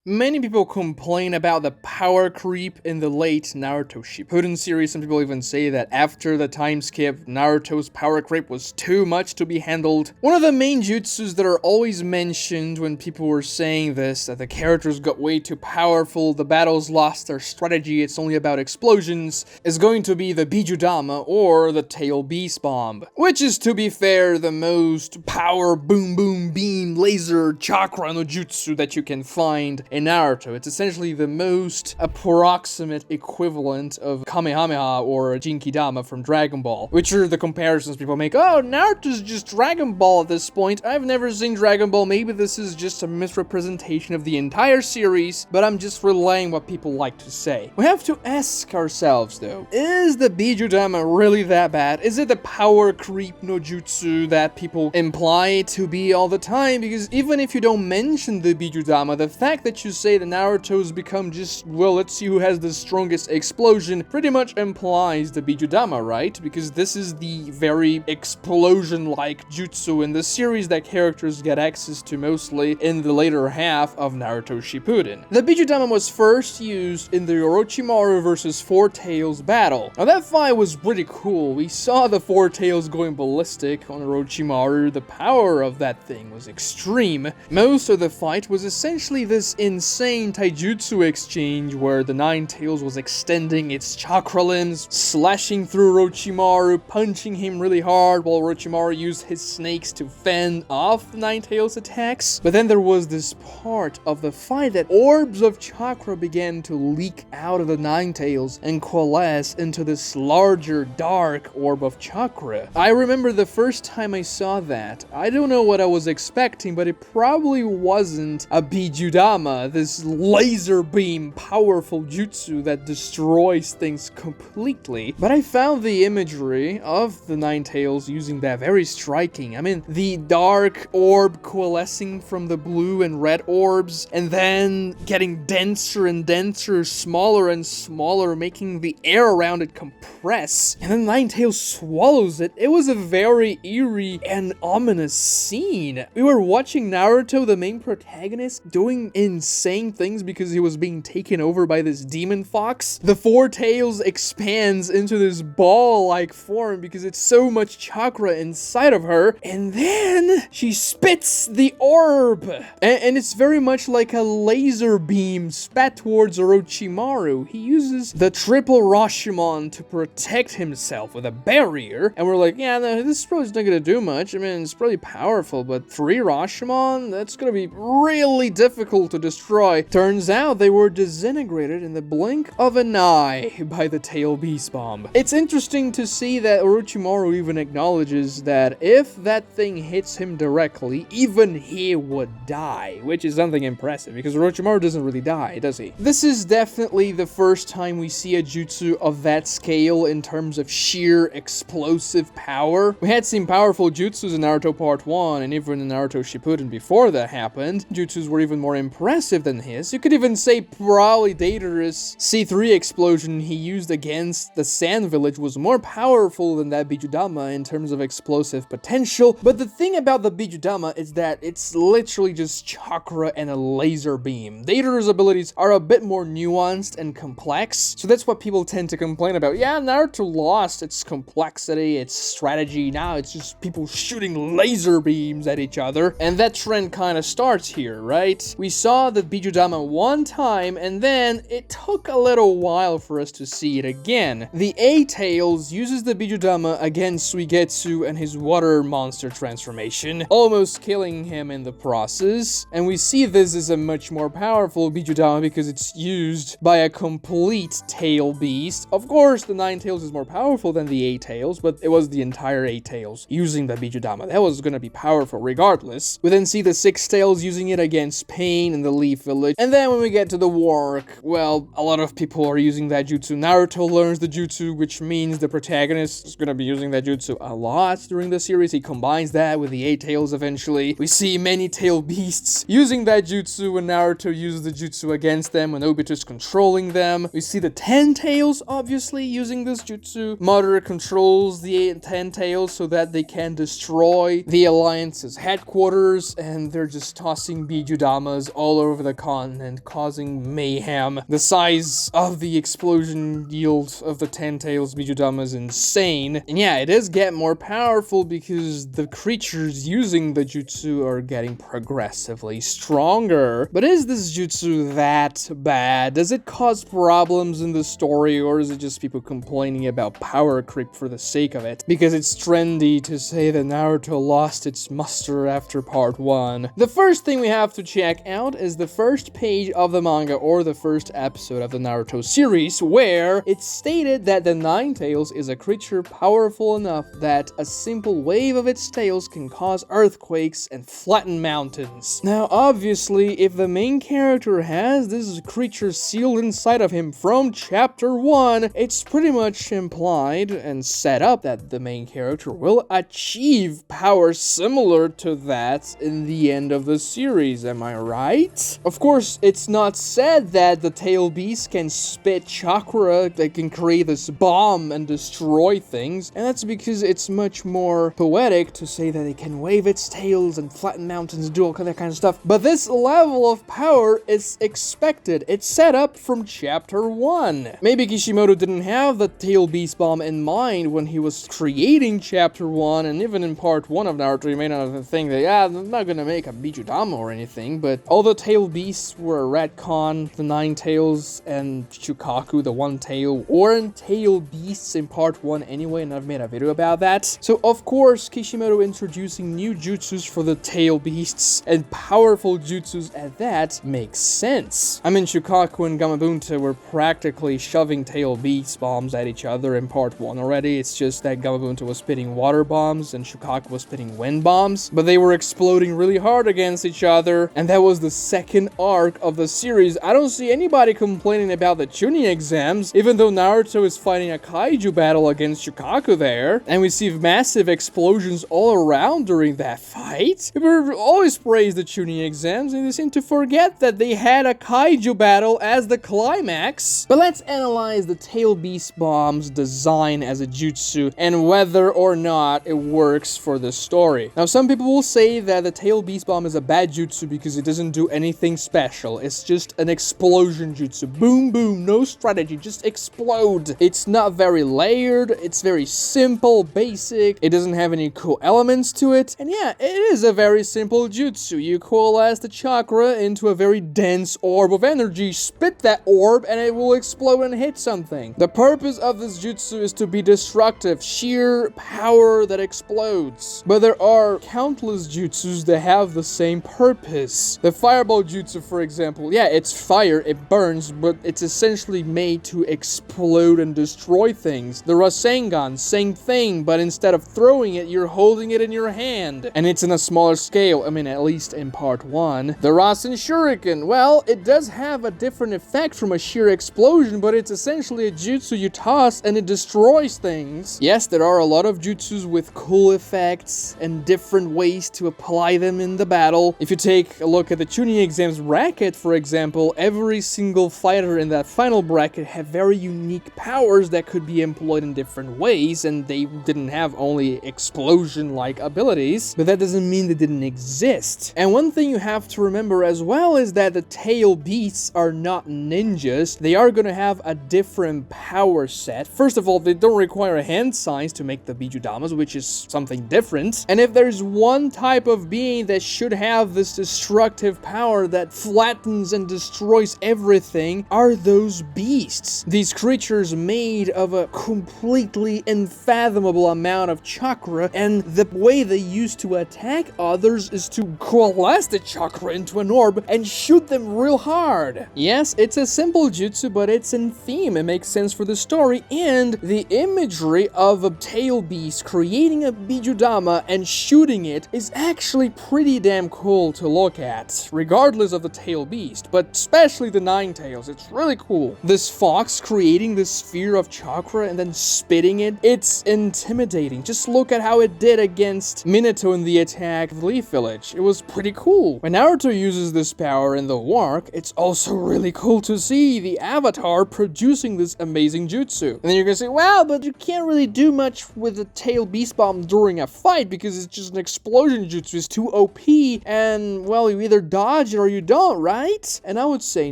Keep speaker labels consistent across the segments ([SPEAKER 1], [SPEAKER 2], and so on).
[SPEAKER 1] Many people complain about the power creep in the late Naruto Shippuden series. Some people even say that after the time skip, Naruto's power creep was too much to be handled. One of the main jutsus that are always mentioned when people were saying this, that the characters got way too powerful, the battles lost their strategy, it's only about explosions, is going to be the Bijuudama or the Tail Beast Bomb. Which is, to be fair, the most power boom boom beam laser chakra no jutsu that you can find in Naruto. It's essentially the most approximate equivalent of Kamehameha or Jinkidama from Dragon Ball, which are the comparisons people make. Oh, Naruto's just Dragon Ball at this point. I've never seen Dragon Ball. Maybe this is just a misrepresentation of the entire series, but I'm just relaying what people like to say. We have to ask ourselves, though, is the Bijuudama really that bad? Is it the power creep no jutsu that people imply to be all the time? Because even if you don't mention the Bijuudama, the fact that you say that Naruto's become just, well, let's see who has the strongest explosion, pretty much implies the Bijuudama, right? Because this is the very explosion-like jutsu in the series that characters get access to mostly in the later half of Naruto Shippuden. The Bijuudama was first used in the Orochimaru versus Four Tails battle. Now that fight was pretty cool. We saw the Four Tails going ballistic on Orochimaru. The power of that thing was extreme. Most of the fight was essentially this insane taijutsu exchange where the Nine Tails was extending its chakra limbs, slashing through Orochimaru, punching him really hard while Orochimaru used his snakes to fend off the Nine Tails attacks. But then there was this part of the fight that orbs of chakra began to leak out of the Nine Tails and coalesce into this larger dark orb of chakra. I remember the first time I saw that, I don't know what I was expecting, but it probably wasn't a Bijuudama, this laser beam powerful jutsu that destroys things completely. But I found the imagery of the Nine Tails using that very striking. I mean, the dark orb coalescing from the blue and red orbs, and then getting denser and denser, smaller and smaller, making the air around it compress, and then Nine Tails swallows it. It was a very eerie and ominous scene. We were watching Naruto, the main protagonist, doing insane things because he was being taken over by this demon fox. The Four Tails expands into this ball-like form because it's so much chakra inside of her, and then she spits the orb, and it's very much like a laser beam spat towards Orochimaru. He uses the triple Rashumon to protect himself with a barrier, and we're like, yeah, no, this is probably not gonna do much. I mean, it's probably powerful, but 3 Rashomon? That's gonna be really difficult to destroy. Turns out they were disintegrated in the blink of an eye by the Tail Beast Bomb. It's interesting to see that Orochimaru even acknowledges that if that thing hits him directly, even he would die, which is something impressive because Orochimaru doesn't really die, does he? This is definitely the first time we see a jutsu of that scale in terms of sheer explosive power. We had seen powerful jutsus in Naruto Part 1 and even in Naruto Shippuden before that happened. Jutsus were even more impressive than his. You could even say probably Datara's C3 explosion he used against the Sand Village was more powerful than that Bijuudama in terms of explosive potential. But the thing about the Bijuudama is that it's literally just chakra and a laser beam. Datara's abilities are a bit more nuanced and complex, so that's what people tend to complain about. Yeah, Naruto lost its complexity, its strategy. Now it's just people shooting laser beams at each other, and that trend kind of starts here, right? We saw the Bijuudama one time, and then it took a little while for us to see it again. The A-Tails uses the Bijuudama against Suigetsu and his water monster transformation, almost killing him in the process, and we see this as a much more powerful Bijuudama because it's used by a complete tail beast. Of course, the Nine Tails is more powerful than the A-Tails, but it was the entire A-Tails using the Bijuudama. That was gonna be powerful regardless. We then see the Six Tails using it against Pain in the Leaf Village, and then when we get to the War Arc, well, a lot of people are using that jutsu. Naruto learns the jutsu, which means the protagonist is gonna be using that jutsu a lot during the series. He combines that with the A-Tails eventually. We see many tail beasts using that jutsu when Naruto uses the jutsu against them, when Obito is controlling them. We see the Ten Tails, obviously, using this jutsu. Madara controls the 10 Tails so that they can destroy the Alliance's headquarters, and they're just tossing Bijuudamas all over the continent, causing mayhem. The size of the explosion yield of the 10 tails Bijuudama is insane. And yeah, it does get more powerful because the creatures using the jutsu are getting progressively stronger. But is this jutsu that bad? Does it cause problems in the story, or is it just people complaining about power creep for the sake of it? Because it's trendy to say that Naruto lost its muster after part 1. The first thing we have to check out is the first page of the manga, or the first episode of the Naruto series, where it's stated that the Nine Tails is a creature powerful enough that a simple wave of its tails can cause earthquakes and flatten mountains. Now, obviously, if the main character has this creature sealed inside of him from chapter 1, it's pretty much implied and set up that the main character will achieve power similar to that in the end of the series, am I right? Of course, it's not said that the tail beast can spit chakra that can create this bomb and destroy things, and that's because it's much more poetic to say that it can wave its tails and flatten mountains, do all that kind of stuff. But this level of power is expected. It's set up from chapter 1. Maybe Kishimoto didn't have the tail beast bomb in mind when he was creating chapter 1, and even in part 1 of Naruto, you may not have think that, yeah, I'm not gonna make a Bijuudama or anything, but all the tail beasts were retcon, the 9 tails and Shukaku, the 1 tail, weren't tail beasts in part 1 anyway, and I've made a video about that. So of course, Kishimoto introducing new jutsus for the tail beasts, and powerful jutsus at that, makes sense. I mean, Shukaku and Gamabunta were practically shoving tail beast bombs at each other in part 1 already. It's just that Gamabunta was spitting water bombs and Shukaku was spitting wind bombs, but they were exploding really hard against each other, and that was the second arc of the series. I don't see anybody complaining about the Chunin exams, even though Naruto is fighting a kaiju battle against Shukaku there, and we see massive explosions all around during that fight. People always praise the Chunin exams, and they seem to forget that they had a kaiju battle as the climax. But let's analyze the tail beast bomb's design as a jutsu, and whether or not it works for the story. Now, some people will say that the tail beast bomb is a bad jutsu because it doesn't do anything special. It's just an explosion jutsu. Boom, boom, no strategy, just explode. It's not very layered, it's very simple, basic, it doesn't have any cool elements to it, and yeah, it is a very simple jutsu. You coalesce the chakra into a very dense orb of energy, spit that orb, and it will explode and hit something. The purpose of this jutsu is to be destructive, sheer power that explodes. But there are countless jutsus that have the same purpose. The fireball jutsu, for example, yeah, it's fire, it burns, but it's essentially made to explode and destroy things. The Rasengan, same thing, but instead of throwing it, you're holding it in your hand. And it's in a smaller scale, I mean, at least in part 1. The Rasen Shuriken, well, it does have a different effect from a sheer explosion, but it's essentially a jutsu you toss and it destroys things. Yes, there are a lot of jutsus with cool effects and different ways to apply them in the battle. If you take a look at the Chunin exams bracket, for example, every single fighter in that final bracket had very unique powers that could be employed in different ways, and they didn't have only explosion-like abilities, but that doesn't mean they didn't exist. And one thing you have to remember as well is that the tail beasts are not ninjas. They are going to have a different power set. First of all, they don't require hand signs to make the Bijuudamas, which is something different. And if there's one type of being that should have this destructive power that flattens and destroys everything, are those beasts. These creatures made of a completely unfathomable amount of chakra, and the way they used to attack others is to coalesce the chakra into an orb and shoot them real hard. Yes, it's a simple jutsu, but it's in theme. It makes sense for the story, and the imagery of a tail beast creating a Bijuudama and shooting it is actually pretty damn cool to look at, regardless of the tail beast, but especially the 9 tails. It's really cool. This fox creating this sphere of chakra and then spitting it, it's intimidating. Just look at how it did against Minato in the attack of the Leaf Village. It was pretty cool. When Naruto uses this power in the War Arc, it's also really cool to see the Avatar producing this amazing jutsu. And then you're gonna say, wow, but you can't really do much with the tail beast bomb during a fight because it's just an explosion jutsu. It's too OP, and well, you either dodge it sure you don't, right? And I would say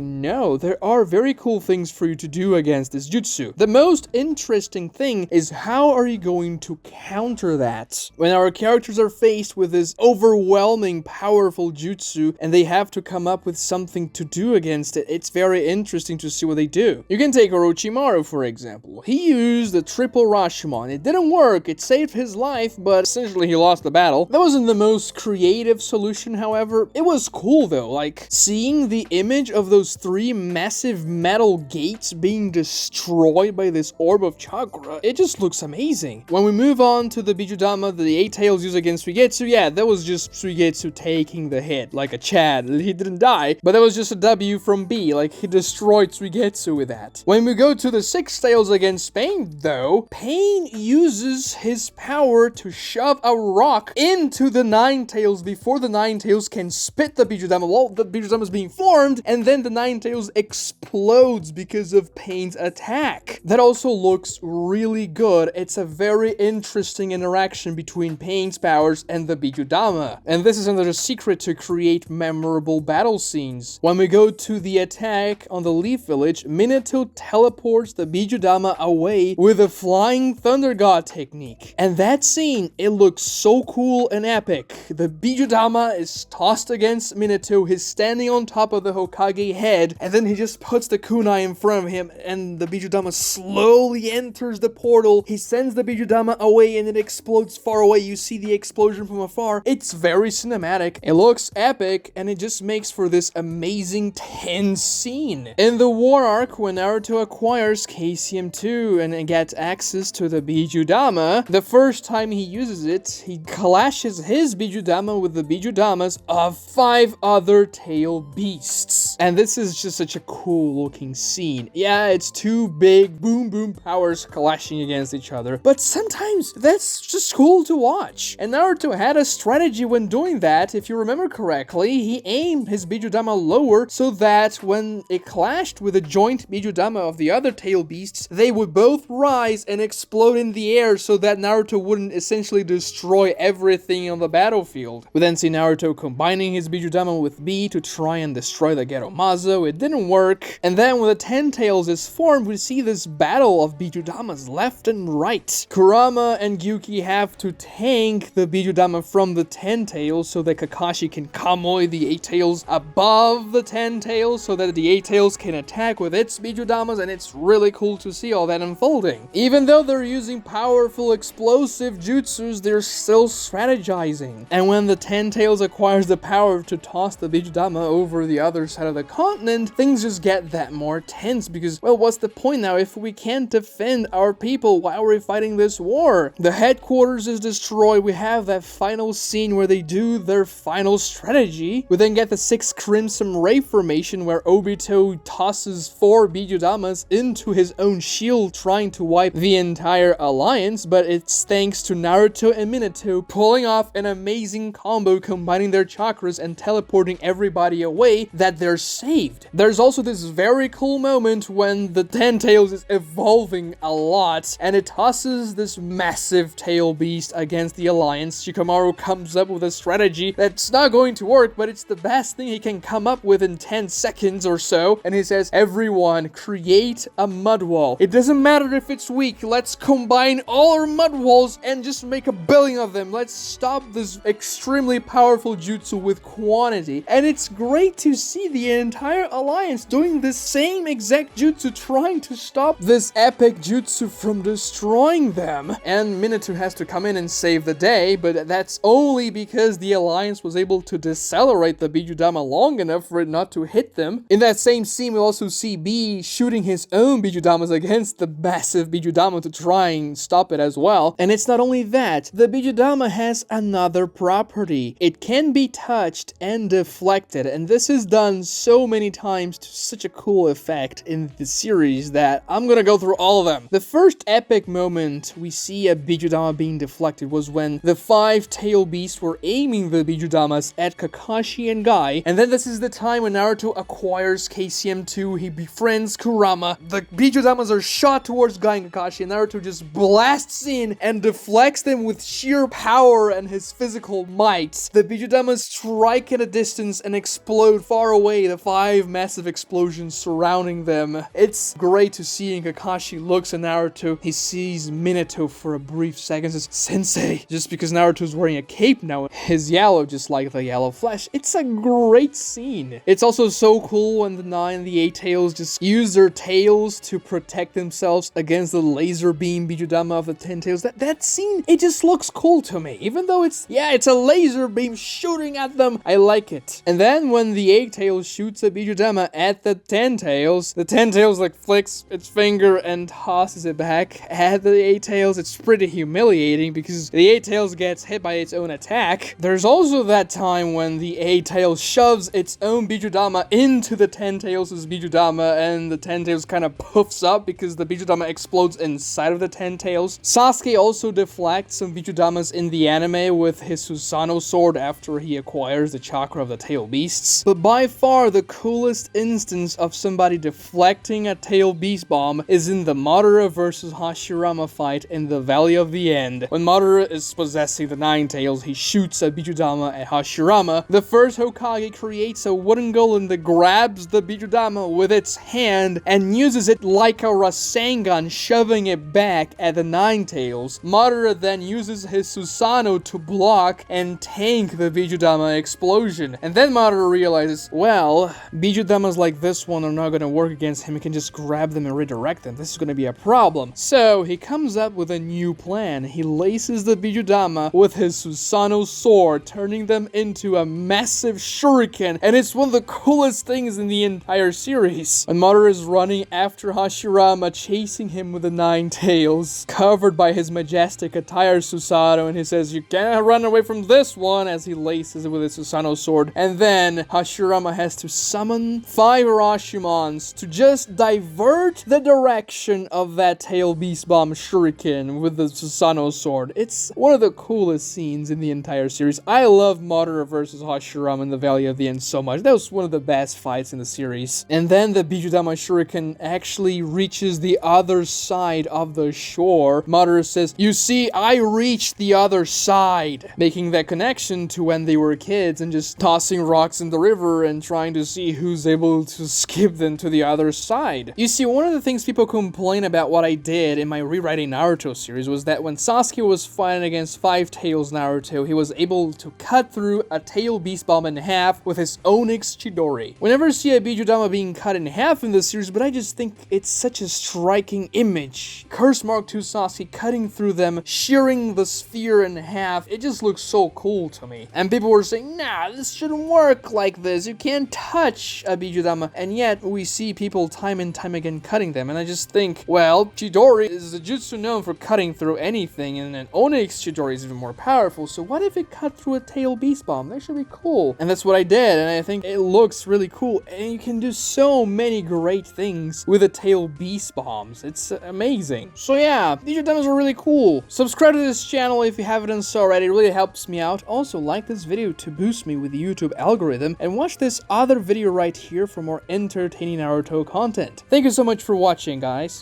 [SPEAKER 1] no, there are very cool things for you to do against this jutsu. The most interesting thing is how are you going to counter that? When our characters are faced with this overwhelming, powerful jutsu, and they have to come up with something to do against it, it's very interesting to see what they do. You can take Orochimaru, for example. He used the triple Rashumon. It didn't work, it saved his life, but essentially he lost the battle. That wasn't the most creative solution, however. It was cool though, like seeing the image of those 3 massive metal gates being destroyed by this orb of chakra. It just looks amazing. When we move on to the Bijuudama the 8 tails use against Suigetsu, yeah, that was just Suigetsu taking the hit, like a Chad. He didn't die, but that was just a W from B, like he destroyed Suigetsu with that. When we go to the 6 tails against Pain, though, Pain uses his power to shove a rock into the 9 tails before the 9 tails can spit the Bijuudama while the Bijuudama is being formed, and then the 9 tails explodes because of Pain's attack. That also looks really good. It's a very interesting interaction between Pain's powers and the Bijuudama, and this is another secret to create memorable battle scenes. When we go to the attack on the Leaf Village, Minato teleports the Bijuudama away with a flying thunder god technique, and that scene, it looks so cool and epic. The Bijuudama is tossed against Minato, he's standing on top of the Hokage head, and then he just puts the kunai in front of him, and the Bijuudama slowly enters the portal. He sends the Bijuudama away, and it explodes far away. You see the explosion from afar. It's very cinematic, it looks epic, and it just makes for this amazing tense scene. In the War Arc, when Naruto acquires KCM2 and gets access to the Bijuudama, the first time he uses it, he clashes his Bijuudama with the Bijuudamas of 5 other tail beasts. And this is just such a cool looking scene. Yeah, it's 2 big boom boom powers clashing against each other, but sometimes that's just cool to watch. And Naruto had a strategy when doing that. If you remember correctly, he aimed his Bijuudama lower so that when it clashed with the joint Bijuudama of the other tail beasts, they would both rise and explode in the air so that Naruto wouldn't essentially destroy everything on the battlefield. We then see Naruto combining his Bijuudama with B to try and destroy the Geromazo. It didn't work. And then when the 10 tails is formed, we see this battle of Bijuudamas left and right. Kurama and Gyuki have to tank the Bijuudama from the 10 tails so that Kakashi can Kamui the 8 tails above the 10 tails so that the 8 tails can attack with its Bijuudamas, and it's really cool to see all that unfolding. Even though they're using powerful explosive jutsus, they're still strategizing. And when the 10 tails acquires the power to toss the Bijuudama over the other side of the continent, things just get that more tense because, well, what's the point now if we can't defend our people while we're fighting this war? The headquarters is destroyed. We have that final scene where they do their final strategy. We then get the 6 Crimson Ray formation where Obito tosses 4 Bijuudamas into his own shield trying to wipe the entire alliance, but it's thanks to Naruto and Minato pulling off an amazing combo combining their chakras and teleporting everybody away that they're saved. There's also this very cool moment when the 10 tails is evolving a lot and it tosses this massive tail beast against the alliance. Shikamaru comes up with a strategy that's not going to work, but it's the best thing he can come up with in 10 seconds or so, and he says, everyone create a mud wall. It doesn't matter if it's weak, let's combine all our mud walls and just make a billion of them. Let's stop this extremely powerful jutsu with quantity. And it's great to see the entire alliance doing the same exact jutsu, trying to stop this epic jutsu from destroying them. And Minato has to come in and save the day, but that's only because the alliance was able to decelerate the Bijuudama long enough for it not to hit them. In that same scene, we also see B shooting his own Bijuudamas against the massive Bijuudama to try and stop it as well. And it's not only that, the Bijuudama has another property. It can be touched and deflected, and this is done so many times to such a cool effect in the series that I'm gonna go through all of them. The first epic moment we see a Bijuudama being deflected was when the 5 tail beasts were aiming the Bijuudamas at Kakashi and Guy, and then this is the time when Naruto acquires KCM2, he befriends Kurama, the Bijuudamas are shot towards Guy and Kakashi, and Naruto just blasts in and deflects them with sheer power and his physical might. The Bijuudamas strike at a distance bombs and explode far away, the 5 massive explosions surrounding them. It's great to see, and Kakashi looks at Naruto. He sees Minato for a brief second, says, "Sensei," just because Naruto's wearing a cape now. His yellow, just like the yellow flesh. It's a great scene. It's also so cool when the 9 and the 8 tails just use their tails to protect themselves against the laser beam Bijuudama of the 10 tails. That scene, it just looks cool to me. Even though it's a laser beam shooting at them, I like it. And then when the 8 tails shoots a Bijuudama at the 10 tails, the 10 tails like flicks its finger and tosses it back at the 8 tails. It's pretty humiliating because the 8 tails gets hit by its own attack. There's also that time when the 8 tails shoves its own Bijuudama into the 10 tails' Bijuudama, and the 10 tails kind of puffs up because the Bijuudama explodes inside of the 10 tails. Sasuke also deflects some Bijuudamas in the anime with his Susanoo Sword after he acquires the chakra of the tail beasts. But by far the coolest instance of somebody deflecting a tail beast bomb is in the Madara versus Hashirama fight in the Valley of the End. When Madara is possessing the 9 tails, he shoots a Bijuudama at Hashirama. The first Hokage creates a wooden golem that grabs the Bijuudama with its hand and uses it like a Rasengan, shoving it back at the 9 tails. Madara then uses his Susanoo to block and tank the Bijuudama explosion. And then Madara realizes, well, Bijuudamas like this one are not going to work against him. He can just grab them and redirect them. This is going to be a problem. So he comes up with a new plan. He laces the Bijuudama with his Susanoo Sword, turning them into a massive shuriken, and it's one of the coolest things in the entire series. When Madara is running after Hashirama, chasing him with the 9 tails, covered by his majestic attire Susanoo, and he says, "You can't run away from this one," as he laces it with his Susanoo Sword. And then Hashirama has to summon 5 Rashumons to just divert the direction of that tail beast bomb shuriken with the Susanoo Sword. It's one of the coolest scenes in the entire series. I love Madara versus Hashirama in the Valley of the End so much. That was one of the best fights in the series. And then the Bijuudama shuriken actually reaches the other side of the shore. Madara says, "You see, I reached the other side," making that connection to when they were kids and just tossing rocks in the river and trying to see who's able to skip them to the other side. You see, one of the things people complain about what I did in my rewriting Naruto series was that when Sasuke was fighting against 5 tails Naruto, he was able to cut through a tail beast bomb in half with his Onyx Chidori. We never see a Bijuudama being cut in half in this series, but I just think it's such a striking image. Curse Mark 2 Sasuke cutting through them, shearing the sphere in half. It just looks so cool to me. And people were saying, nah, this shouldn't work like this. You can't touch a Bijuudama. And yet we see people time and time again cutting them. And I just think, well, Chidori is a jutsu known for cutting through anything, and an Onyx Chidori is even more powerful. So what if it cut through a tail beast bomb? That should be cool. And that's what I did, and I think it looks really cool. And you can do so many great things with the tail beast bombs. It's amazing. So yeah, these demos are really cool. Subscribe to this channel if you haven't done so already. It really helps me out. Also, like this video to boost me with the YouTube algorithm, and watch this other video right here for more entertaining Naruto content. Thank you so much for watching, guys.